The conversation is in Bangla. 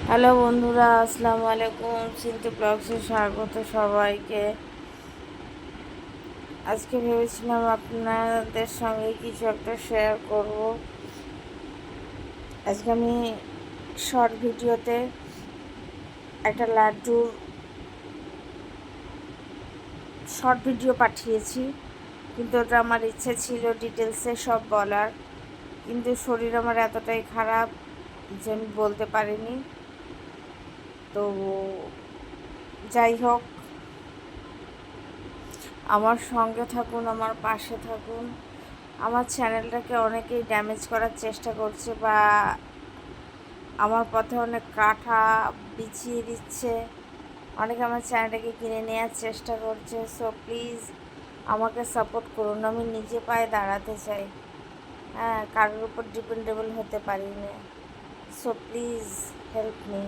হ্যালো বন্ধুরা, আসসালামু আলাইকুম। চিন্তু ব্লগসে স্বাগত সবাইকে। আজকে ভেবেছিলাম আপনাদের সঙ্গে কিছু একটা শেয়ার করব। আজকে আমি শর্ট ভিডিওতে একটা লাড্ডুর শর্ট ভিডিও পাঠিয়েছি, কিন্তু ওটা আমার ইচ্ছে ছিল ডিটেলসে সব বলার, কিন্তু শরীর আমার এতটাই খারাপ যে আমি বলতে পারিনি। তো যাই হোক, আমার সঙ্গে থাকুন, আমার পাশে থাকুন। আমার চ্যানেলটাকে অনেকেই ড্যামেজ করার চেষ্টা করছে বা আমার পথে অনেক কাঁটা বিছিয়ে দিচ্ছে। অনেকে আমার চ্যানেলটাকে কিনে নেওয়ার চেষ্টা করছে। সো প্লিজ আমাকে সাপোর্ট করুন। আমি নিজে পায়ে দাঁড়াতে চাই, হ্যাঁ, কারোর উপর ডিপেন্ডেবল হতে পারি না। So please help me.